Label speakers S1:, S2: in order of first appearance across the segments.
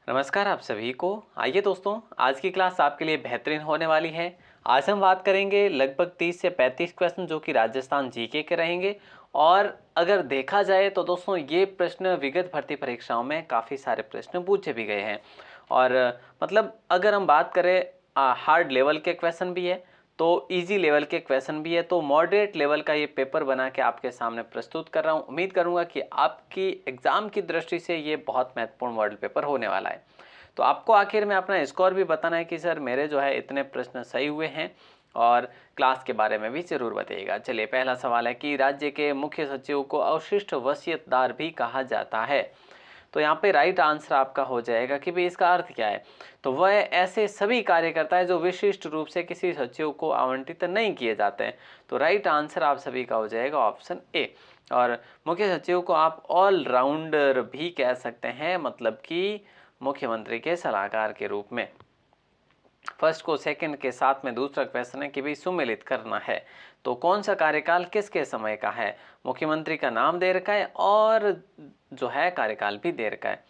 S1: नमस्कार आप सभी को। आइए दोस्तों, आज की क्लास आपके लिए बेहतरीन होने वाली है। आज हम बात करेंगे लगभग 30 से 35 क्वेश्चन जो कि राजस्थान जीके के रहेंगे। और अगर देखा जाए तो दोस्तों ये प्रश्न विगत भर्ती परीक्षाओं में काफ़ी सारे प्रश्न पूछे भी गए हैं। और मतलब अगर हम बात करें हार्ड लेवल के क्वेश्चन भी है तो इजी लेवल के क्वेश्चन भी है, तो मॉडरेट लेवल का ये पेपर बना के आपके सामने प्रस्तुत कर रहा हूँ। उम्मीद करूँगा कि आपकी एग्ज़ाम की दृष्टि से ये बहुत महत्वपूर्ण मॉडल पेपर होने वाला है। तो आपको आखिर में अपना स्कोर भी बताना है कि सर मेरे जो है इतने प्रश्न सही हुए हैं, और क्लास के बारे में भी ज़रूर बताइएगा। चलिए, पहला सवाल है कि राज्य के मुख्य सचिव को अवशिष्ट वसीयतदार भी कहा जाता है। तो यहाँ पे राइट आंसर आपका हो जाएगा कि भाई इसका अर्थ क्या है। तो वह ऐसे सभी कार्य करता है जो विशिष्ट रूप से किसी सचिव को आवंटित नहीं किए जाते हैं। तो राइट आंसर आप सभी का हो जाएगा ऑप्शन ए। और मुख्य सचिव को आप ऑलराउंडर भी कह सकते हैं, मतलब कि मुख्यमंत्री के सलाहकार के रूप में। फर्स्ट को सेकंड के साथ में दूसरा क्वेश्चन है कि भाई सुमेलित करना है तो कौन सा कार्यकाल किसके समय का है। मुख्यमंत्री का नाम दे रखा है और जो है कार्यकाल भी दे रखा है।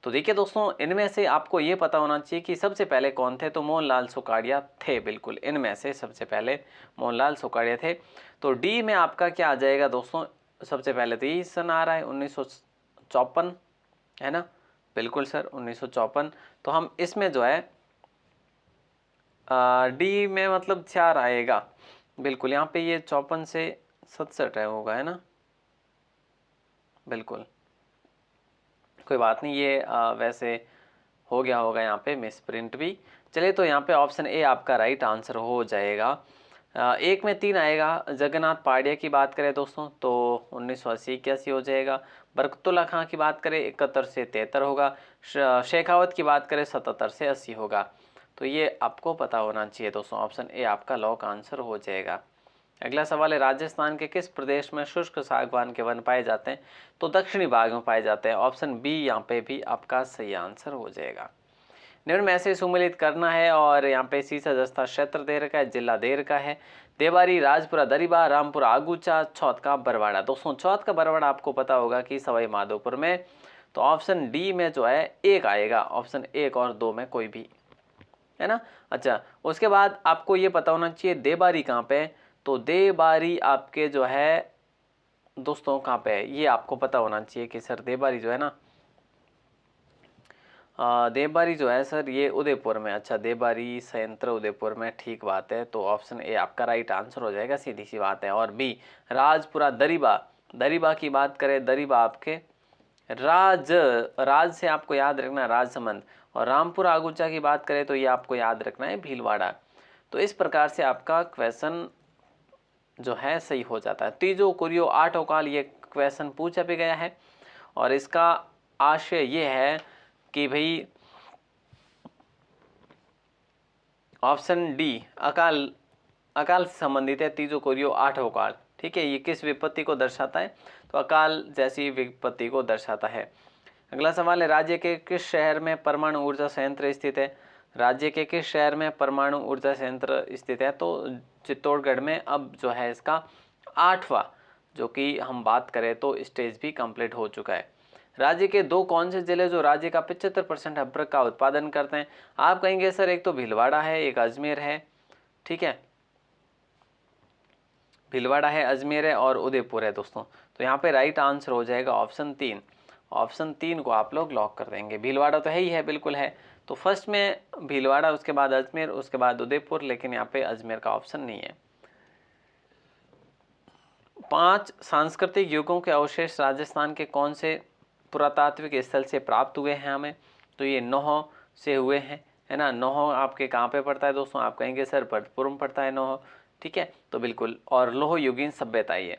S1: तो देखिए दोस्तों, इनमें से आपको ये पता होना चाहिए कि सबसे पहले कौन थे। तो मोहनलाल सुखाड़िया थे, बिल्कुल इनमें से सबसे पहले मोहनलाल सुखाड़िया थे। तो डी में आपका क्या आ जाएगा दोस्तों। सबसे पहले तो यही सन आ रहा है 1954, है ना। बिल्कुल सर 1954। तो हम इसमें जो है डी में मतलब 4 आएगा। बिल्कुल, यहाँ पे ये 54 से 67 है होगा, है ना। बिल्कुल कोई बात नहीं, ये वैसे हो गया होगा यहाँ पे मिस प्रिंट भी। चलिए, तो यहाँ पे ऑप्शन ए आपका राइट आंसर हो जाएगा। एक में 3 आएगा। जगन्नाथ पाड़िया की बात करें दोस्तों तो 1980-81 हो जाएगा। बरकतुल्ला खां की बात करें 71 से 73 होगा। शेखावत की बात करें 77 से 80 होगा। तो ये आपको पता होना चाहिए दोस्तों। ऑप्शन ए आपका लॉक आंसर हो जाएगा। अगला सवाल है, राजस्थान के किस प्रदेश में शुष्क सागवान के वन पाए जाते हैं। तो दक्षिणी भाग में पाए जाते हैं। ऑप्शन बी यहाँ पे भी आपका सही आंसर हो जाएगा। निम्न में से सुमेलित करना है, और यहाँ पे सीसा जस्ता क्षेत्र दे रखा है, जिला दे रखा है। देवारी, राजपुरा दरिबा, रामपुरा आगूचा, चौथ का बरवाड़ा। दोस्तों चौथ का बरवाड़ा आपको पता होगा कि सवाई माधोपुर में। तो ऑप्शन डी में जो है एक आएगा। ऑप्शन 1 और 2 में कोई भी, है ना। अच्छा, उसके बाद आपको ये पता होना चाहिए देबारी कहाँ पे है। तो देबारी आपके जो है दोस्तों कहाँ पे है, ये आपको पता होना चाहिए कि सर देबारी जो है ना, देबारी जो है सर ये उदयपुर में। अच्छा, देबारी संयंत्र उदयपुर में, ठीक बात है। तो ऑप्शन ए आपका राइट आंसर हो जाएगा, सीधी सी बात है। और बी राजपुरा दरिबा, दरिबा की बात करें, दरिबा आपके राज से आपको याद रखना है राजसमंद। और रामपुर आगूचा की बात करें तो ये आपको याद रखना है भीलवाड़ा। तो इस प्रकार से आपका क्वेश्चन जो है सही हो जाता है। तीजो कुरियो आठ अवकाल ये क्वेश्चन पूछा भी गया है, और इसका आशय ये है कि भाई ऑप्शन डी अकाल, अकाल से संबंधित है। तीजो कोरियो आठ अवकाल, ठीक है। ये किस विपत्ति को दर्शाता है। तो अकाल जैसी विपत्ति को दर्शाता है। अगला सवाल है, राज्य के किस शहर में परमाणु ऊर्जा संयंत्र स्थित है। राज्य के किस शहर में परमाणु ऊर्जा संयंत्र स्थित है। तो चित्तौड़गढ़ में अब जो है इसका 8वां जो कि हम बात करें तो स्टेज भी कंप्लीट हो चुका है। राज्य के 2 कौन से जिले जो राज्य का 75% अभ्रक का उत्पादन करते हैं। आप कहेंगे सर एक तो भीलवाड़ा है, एक अजमेर है, ठीक है। भीलवाड़ा है, अजमेर है और उदयपुर है दोस्तों। तो यहाँ पे राइट आंसर हो जाएगा ऑप्शन 3। ऑप्शन 3 को आप लोग लॉक कर देंगे। भीलवाड़ा तो है ही है, बिल्कुल है। तो फर्स्ट में भीलवाड़ा, उसके बाद अजमेर, उसके बाद उदयपुर, लेकिन यहाँ पे अजमेर का ऑप्शन नहीं है। 5 सांस्कृतिक युगों के अवशेष राजस्थान के कौन से पुरातात्विक स्थल से प्राप्त हुए हैं हमें। तो ये नौह से हुए हैं, है ना। नौह आपके कहाँ पे पड़ता है दोस्तों। आप कहेंगे सर भरतपुर में पड़ता है नौह, ठीक है। तो बिल्कुल, और लोह युगीन सभ्यता ये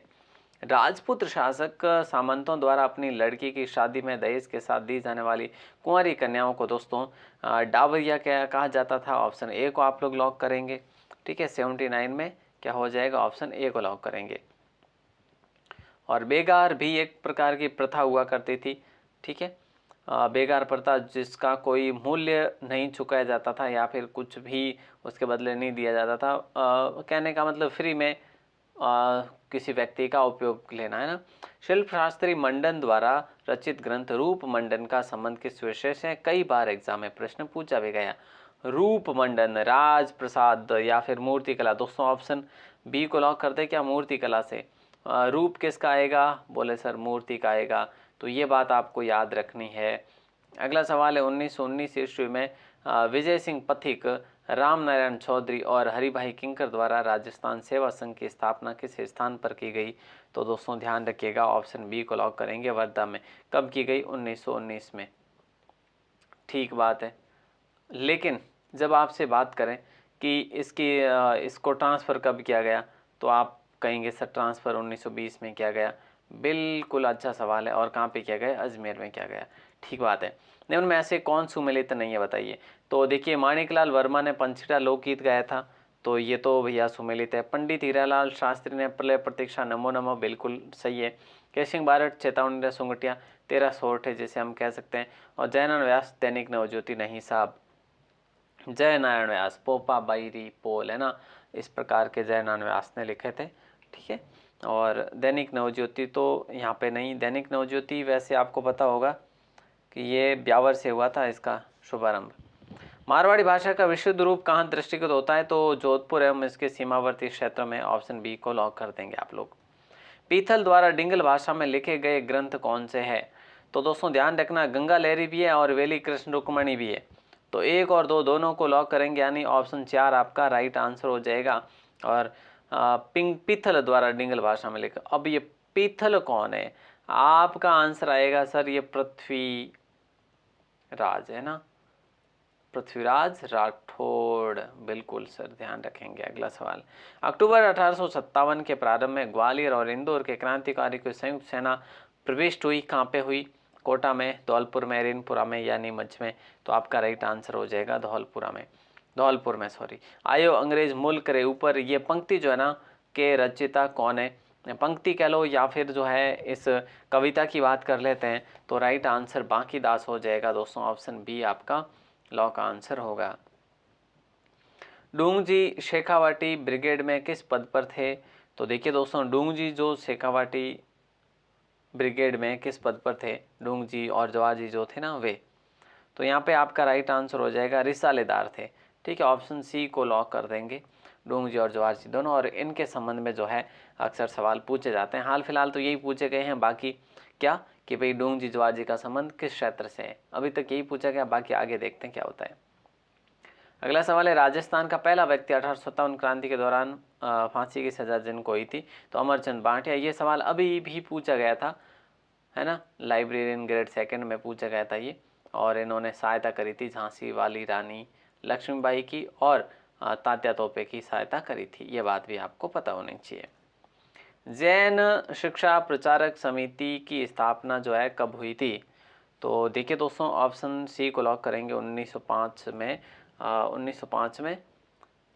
S1: राजपूत शासक सामंतों द्वारा अपनी लड़की की शादी में दहेज के साथ दी जाने वाली कुंवारी कन्याओं को दोस्तों डावरिया क्या कहा जाता था। ऑप्शन ए को आप लोग लॉक करेंगे, ठीक है। 79 में क्या हो जाएगा, ऑप्शन ए को लॉक करेंगे। और बेगार भी एक प्रकार की प्रथा हुआ करती थी, ठीक है। बेगार प्रथा जिसका कोई मूल्य नहीं चुकाया जाता था, या फिर कुछ भी उसके बदले नहीं दिया जाता था। कहने का मतलब फ्री में किसी व्यक्ति का उपयोग लेना, है ना। शिल्प शास्त्री मंडन द्वारा रचित ग्रंथ रूपमंडन का संबंध किस विषय से? कई बार एग्जाम में प्रश्न पूछा भी गया। रूपमंडन, राज प्रसाद या फिर मूर्ति कला। दोस्तों ऑप्शन बी को लॉक कर दे क्या, मूर्ति कला से? रूप किसका आएगा? बोले सर मूर्ति का आएगा। तो ये बात आपको याद रखनी है। अगला सवाल है 1919 ईस्वी में विजय सिंह पथिक, राम नारायण चौधरी और हरिभाई किंकर द्वारा राजस्थान सेवा संघ की स्थापना किस स्थान पर की गई? तो दोस्तों ध्यान रखिएगा, ऑप्शन बी को लॉक करेंगे, वर्धा में। कब की गई? 1919 में। ठीक बात है। लेकिन जब आपसे बात करें कि इसको ट्रांसफ़र कब किया गया, तो आप कहेंगे सर ट्रांसफ़र 1920 में किया गया। बिल्कुल अच्छा सवाल है। और कहाँ पे किया गया? अजमेर में किया गया। ठीक बात है। निम्न में ऐसे कौन सुमेलित नहीं है बताइए? तो देखिए माणिकलाल वर्मा ने पंचीटा लोकगीत गाया था, तो ये तो भैया सुमेलित है। पंडित हीरालाल शास्त्री ने प्रलय प्रतीक्षा नमो नमो, बिल्कुल सही है। केसिंह बारट चेतावनी सुंगटिया 13 सोठ है जिसे हम कह सकते हैं। और जयनारायण व्यास दैनिक नवज्योति नहीं साहब, जय नारायण व्यास, पोपा बाईरी पोल है ना, इस प्रकार के जय नारायण व्यास ने लिखे थे। ठीक है। और दैनिक नवज्योति तो यहाँ पे नहीं। दैनिक नवज्योति वैसे आपको पता होगा कि ये ब्यावर से हुआ था इसका शुभारंभ। मारवाड़ी भाषा का विशुद्ध रूप कहाँ दृष्टिगत होता है? तो जोधपुर एवं इसके सीमावर्ती क्षेत्र में। ऑप्शन बी को लॉक कर देंगे आप लोग। पीथल द्वारा डिंगल भाषा में लिखे गए ग्रंथ कौन से है? तो दोस्तों ध्यान रखना, गंगा लहरी भी है और वेली कृष्ण रुक्मणी भी है। तो 1 और 2 दोनों को लॉक करेंगे, यानी ऑप्शन 4 आपका राइट आंसर हो जाएगा। और पीथल द्वारा डिंगल भाषा में लिखा। अब ये पीथल कौन है? आपका आंसर आएगा सर ये पृथ्वी राज है ना, पृथ्वीराज राठौड़, बिल्कुल सर ध्यान रखेंगे। अगला सवाल, अक्टूबर 1857 के प्रारंभ में ग्वालियर और इंदौर के क्रांतिकारी की संयुक्त सेना प्रविष्ट हुई। कहाँ पे हुई? कोटा में, धौलपुर में, रेनपुरा में या नीमच में? तो आपका राइट आंसर हो जाएगा धौलपुर में सॉरी। आयो अंग्रेज मुल्क रे ऊपर, ये पंक्ति जो है ना के रचयिता कौन है? पंक्ति कह लो या फिर जो है इस कविता की बात कर लेते हैं, तो राइट आंसर बांकी दास हो जाएगा दोस्तों। ऑप्शन बी आपका लॉ का आंसर होगा। डूंग जी शेखावाटी ब्रिगेड में किस पद पर थे? तो देखिए दोस्तों, डूंग जी जो शेखावाटी ब्रिगेड में किस पद पर थे? डूंग जी और जवाहर जी जो थे ना वे। तो यहाँ पे आपका राइट आंसर हो जाएगा रिसालेदार थे। ठीक है, ऑप्शन सी को लॉक कर देंगे। डूंग जी और जवाहर जी दोनों, और इनके संबंध में जो है अक्सर सवाल पूछे जाते हैं। हाल फिलहाल तो यही पूछे गए हैं। बाकी क्या कि भाई डूंग जी जवाहर जी का संबंध किस क्षेत्र से है, अभी तक यही पूछा गया। बाकी आगे देखते हैं क्या होता है। अगला सवाल है, राजस्थान का पहला व्यक्ति 1857 क्रांति के दौरान फांसी की सजा जिनको हुई थी? तो अमरचंद भाटिया। ये सवाल अभी भी पूछा गया था, है ना, लाइब्रेरियन ग्रेड 2 में पूछा गया था ये। और इन्होंने सहायता करी थी झांसी वाली रानी लक्ष्मीबाई की, और तात्या तोपे की सहायता करी थी। ये बात भी आपको पता होनी चाहिए। जैन शिक्षा प्रचारक समिति की स्थापना जो है कब हुई थी? तो देखिए दोस्तों, ऑप्शन सी को लॉक करेंगे 1905 में। 1905 में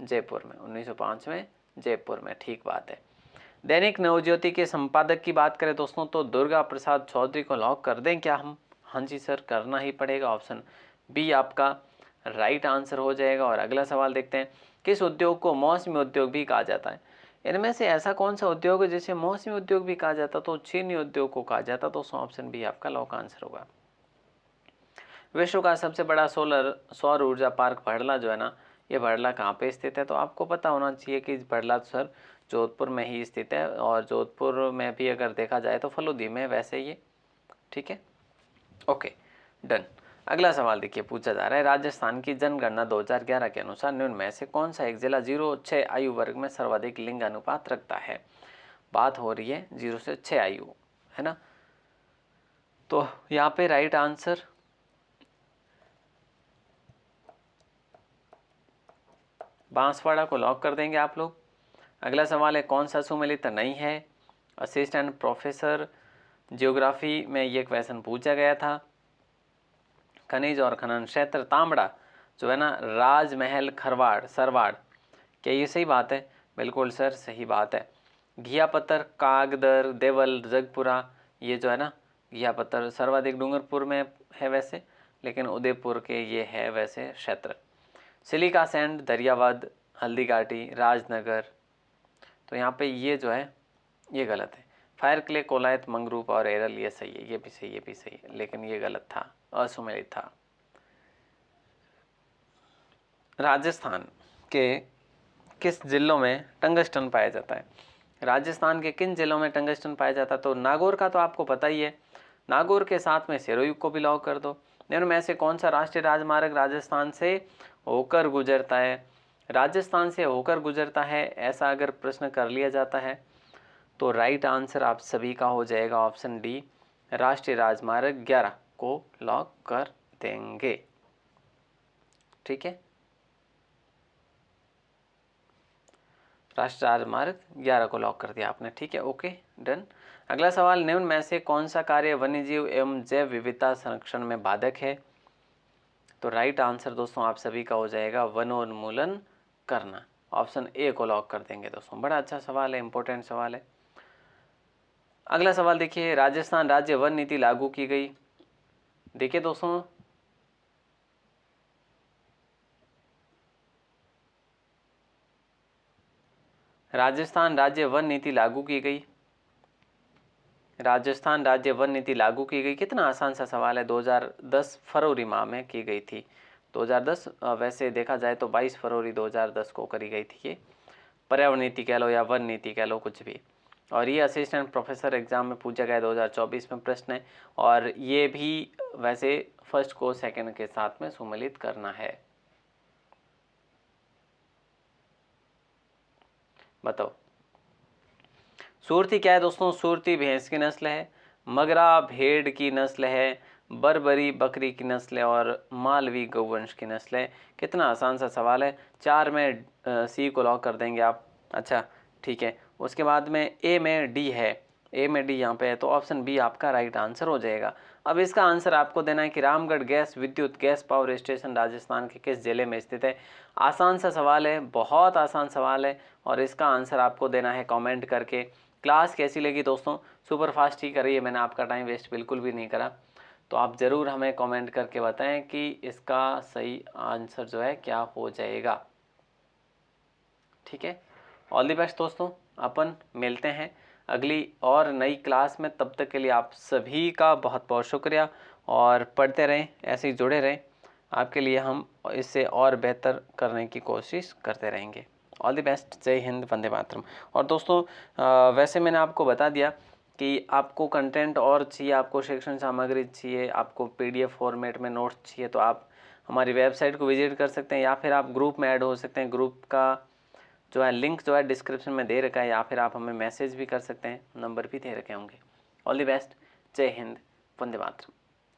S1: जयपुर में, 1905 में जयपुर में। ठीक बात है। दैनिक नवज्योति के संपादक की बात करें दोस्तों, तो दुर्गा प्रसाद चौधरी को लॉक कर दें क्या हम? हाँ जी सर, करना ही पड़ेगा। ऑप्शन बी आपका राइट आंसर हो जाएगा। और अगला सवाल देखते हैं, किस उद्योग को मौसमी उद्योग भी कहा जाता है? इनमें से ऐसा कौन सा उद्योग है जिसे मौसमी उद्योग भी कहा जाता? तो चीनी उद्योग को कहा जाता। तो ऑप्शन बी आपका लॉक आंसर होगा। विश्व का सबसे बड़ा सौर ऊर्जा पार्क भड़ला जो है ना, ये भड़ला कहाँ पे स्थित है? तो आपको पता होना चाहिए कि भड़ला सर जोधपुर में ही स्थित है। और जोधपुर में भी अगर देखा जाए तो फलोदी में वैसे ये। ठीक है, ओके डन। अगला सवाल देखिए पूछा जा रहा है, राजस्थान की जनगणना 2011 के अनुसार निम्न में से कौन सा एक जिला 0-6 आयु वर्ग में सर्वाधिक लिंग अनुपात रखता है? बात हो रही है 0 से 6 आयु, है ना। तो यहाँ पे राइट आंसर बांसवाड़ा को लॉक कर देंगे आप लोग। अगला सवाल है, कौन सा सुमेलित नहीं है? असिस्टेंट प्रोफेसर जियोग्राफी में ये क्वेश्चन पूछा गया था। खनिज और खनन क्षेत्र तांबड़ा जो है ना, राजमहल खरवाड़ सरवाड़, क्या ये सही बात है? बिल्कुल सर सही बात है। घियापत्थर कागदर देवल जगपुरा, ये जो है ना घियापत्थर सर्वाधिक डूंगरपुर में है वैसे, लेकिन उदयपुर के ये है वैसे क्षेत्र। सिलिका सैंड दरियावाद हल्दीघाटी राजनगर, तो यहाँ पे ये जो है ये गलत है। फायर क्ले, कोलायत, मंगरूप और एरल, ये सही है, ये भी सही, ये भी सही है, लेकिन ये गलत था, असुमेलित था। राजस्थान के किस जिलों में टंगस्टन पाया जाता है? राजस्थान के किन जिलों में टंगस्टन पाया जाता है? तो नागौर का तो आपको पता ही है, नागौर के साथ में सिरोही को भी लॉक कर दो। निम्न में से कौन सा राष्ट्रीय राजमार्ग राजस्थान से होकर गुजरता है? राजस्थान से होकर गुजरता है, ऐसा अगर प्रश्न कर लिया जाता है तो राइट आंसर आप सभी का हो जाएगा ऑप्शन डी, राष्ट्रीय राजमार्ग 11 को लॉक कर देंगे। ठीक है, राष्ट्रीय राजमार्ग 11 को लॉक कर दिया आपने। ठीक है, ओके, डन। अगला सवाल, निम्न में से कौन सा कार्य वन्यजीव एवं जैव विविधता संरक्षण में बाधक है? तो राइट आंसर दोस्तों आप सभी का हो जाएगा वनोन्मूलन करना, ऑप्शन ए को लॉक कर देंगे दोस्तों। बड़ा अच्छा सवाल है, इंपॉर्टेंट सवाल है। अगला सवाल देखिए, राजस्थान राज्य वन नीति लागू की गई। देखिए दोस्तों, राजस्थान राज्य वन नीति लागू की गई, राजस्थान राज्य वन नीति लागू की गई, कितना आसान सा सवाल है। 2010 फरवरी माह में की गई थी। 2010 वैसे देखा जाए तो 22 फरवरी 2010 को करी गई थी ये। पर्यावरण नीति कह लो या वन नीति कह लो, कुछ भी। और ये असिस्टेंट प्रोफेसर एग्जाम में पूछा गया 2024 में प्रश्न है, और ये भी वैसे फर्स्ट को सेकंड के साथ में सम्मिलित करना है। बताओ, सुरती क्या है दोस्तों? सुरती भैंस की नस्ल है, मगरा भेड़ की नस्ल है, बरबरी बकरी की नस्ल है और मालवी गौवंश की नस्ल है। कितना आसान सा सवाल है। 4 में सी को लॉक कर देंगे आप। अच्छा ठीक है, उसके बाद में ए में डी है, ए में डी यहाँ पे है, तो ऑप्शन बी आपका राइट आंसर हो जाएगा। अब इसका आंसर आपको देना है कि रामगढ़ गैस विद्युत गैस पावर स्टेशन राजस्थान के किस जिले में स्थित है। आसान सा सवाल है, बहुत आसान सवाल है, और इसका आंसर आपको देना है कमेंट करके। क्लास कैसी लगी दोस्तों? सुपर फास्ट ही करिए, मैंने आपका टाइम वेस्ट बिल्कुल भी नहीं करा। तो आप ज़रूर हमें कमेंट करके बताएं कि इसका सही आंसर जो है क्या हो जाएगा। ठीक है, ऑल द बेस्ट दोस्तों, अपन मिलते हैं अगली और नई क्लास में। तब तक के लिए आप सभी का बहुत बहुत शुक्रिया, और पढ़ते रहें, ऐसे ही जुड़े रहें। आपके लिए हम इससे और बेहतर करने की कोशिश करते रहेंगे। ऑल द बेस्ट, जय हिंद, वंदे मातरम। और दोस्तों वैसे मैंने आपको बता दिया कि आपको कंटेंट और चाहिए, आपको शिक्षण सामग्री चाहिए, आपको PDF फॉर्मेट में नोट्स चाहिए, तो आप हमारी वेबसाइट को विजिट कर सकते हैं, या फिर आप ग्रुप में ऐड हो सकते हैं। ग्रुप का जो है लिंक जो है डिस्क्रिप्शन में दे रखा है, या फिर आप हमें मैसेज भी कर सकते हैं, नंबर भी दे रखे होंगे। ऑल द बेस्ट, जय हिंद, वंदे मातरम।